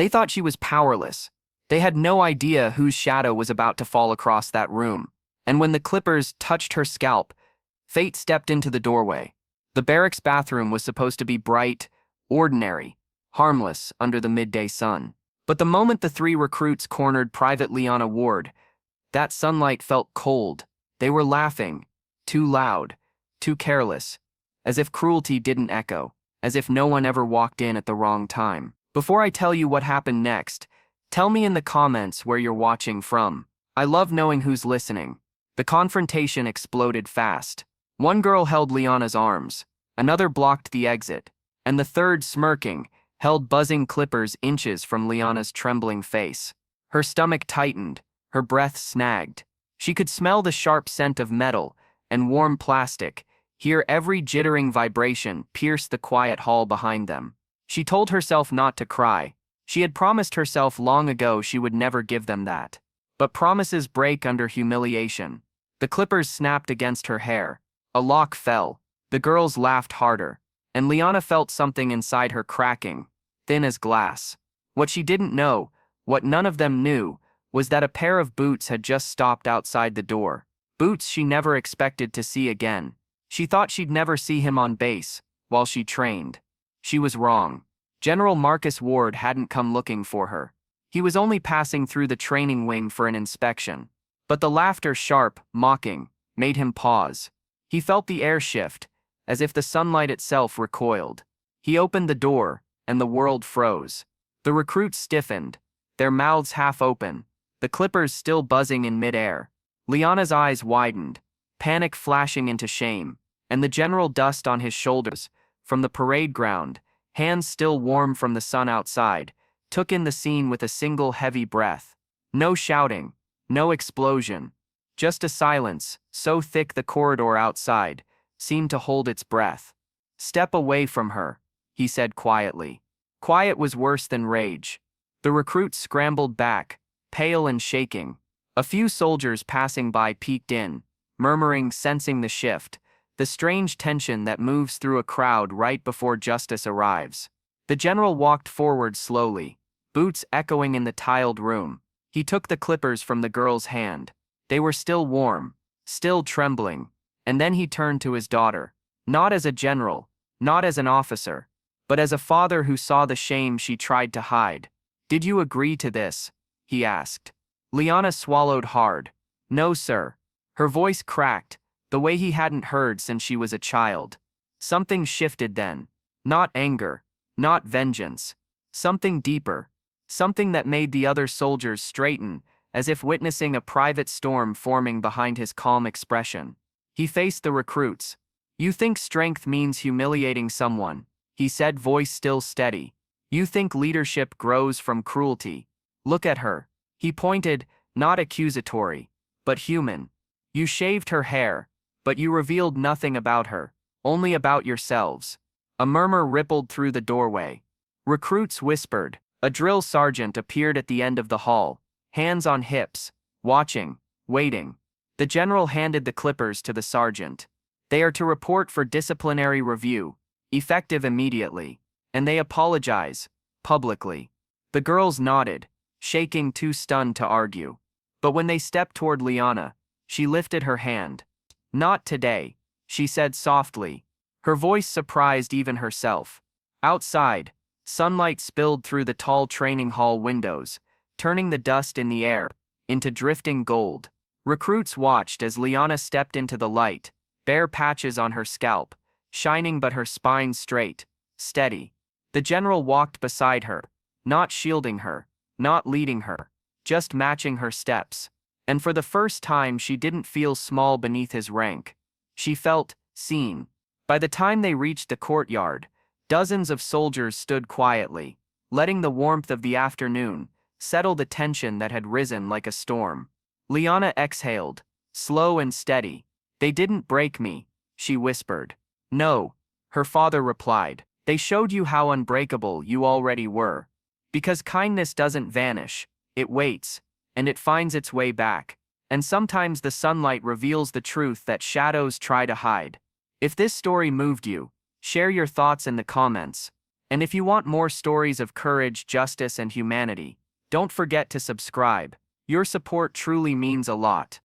They thought she was powerless. They had no idea whose shadow was about to fall across that room. And when the clippers touched her scalp, fate stepped into the doorway. The barracks bathroom was supposed to be bright, ordinary, harmless under the midday sun. But the moment the three recruits cornered Private Liana Ward, that sunlight felt cold. They were laughing, too loud, too careless, as if cruelty didn't echo, as if no one ever walked in at the wrong time. Before I tell you what happened next, tell me in the comments where you're watching from. I love knowing who's listening. The confrontation exploded fast. One girl held Liana's arms, another blocked the exit, and the third, smirking, held buzzing clippers inches from Liana's trembling face. Her stomach tightened, her breath snagged. She could smell the sharp scent of metal and warm plastic, hear every jittering vibration pierce the quiet hall behind them. She told herself not to cry. She had promised herself long ago she would never give them that. But promises break under humiliation. The clippers snapped against her hair. A lock fell. The girls laughed harder, and Liana felt something inside her cracking, thin as glass. What she didn't know, what none of them knew, was that a pair of boots had just stopped outside the door. Boots she never expected to see again. She thought she'd never see him on base, while she trained. She was wrong. General Marcus Ward hadn't come looking for her. He was only passing through the training wing for an inspection. But the laughter, sharp, mocking, made him pause. He felt the air shift, as if the sunlight itself recoiled. He opened the door, and the world froze. The recruits stiffened, their mouths half open, the clippers still buzzing in midair. Liana's eyes widened, panic flashing into shame, and the general, dust on his shoulders, from the parade ground, hands still warm from the sun outside, took in the scene with a single heavy breath. No shouting, no explosion, just a silence, so thick the corridor outside seemed to hold its breath. "Step away from her," he said quietly. Quiet was worse than rage. The recruits scrambled back, pale and shaking. A few soldiers passing by peeked in, murmuring, sensing the shift, the strange tension that moves through a crowd right before justice arrives. The general walked forward slowly, boots echoing in the tiled room. He took the clippers from the girl's hand. They were still warm, still trembling, and then he turned to his daughter, not as a general, not as an officer, but as a father who saw the shame she tried to hide. "Did you agree to this?" he asked. Liana swallowed hard. "No, sir." Her voice cracked, the way he hadn't heard since she was a child. Something shifted then. Not anger, not vengeance. Something deeper. Something that made the other soldiers straighten, as if witnessing a private storm forming behind his calm expression. He faced the recruits. "You think strength means humiliating someone," he said, voice still steady. "You think leadership grows from cruelty. Look at her." He pointed, not accusatory, but human. "You shaved her hair, but you revealed nothing about her, only about yourselves." A murmur rippled through the doorway. Recruits whispered. A drill sergeant appeared at the end of the hall, hands on hips, watching, waiting. The general handed the clippers to the sergeant. "They are to report for disciplinary review, effective immediately, and they apologize, publicly." The girls nodded, shaking, too stunned to argue. But when they stepped toward Liana, she lifted her hand. "Not today," she said softly. Her voice surprised even herself. Outside, sunlight spilled through the tall training hall windows, turning the dust in the air into drifting gold. Recruits watched as Liana stepped into the light, bare patches on her scalp, shining but her spine straight, steady. The general walked beside her, not shielding her, not leading her, just matching her steps. And for the first time she didn't feel small beneath his rank. She felt seen. By the time they reached the courtyard, dozens of soldiers stood quietly, letting the warmth of the afternoon settle the tension that had risen like a storm. Liana exhaled, slow and steady. "They didn't break me," she whispered. "No," her father replied. "They showed you how unbreakable you already were. Because kindness doesn't vanish, it waits, and it finds its way back. And sometimes the sunlight reveals the truth that shadows try to hide." If this story moved you, share your thoughts in the comments. And if you want more stories of courage, justice, and humanity, don't forget to subscribe. Your support truly means a lot.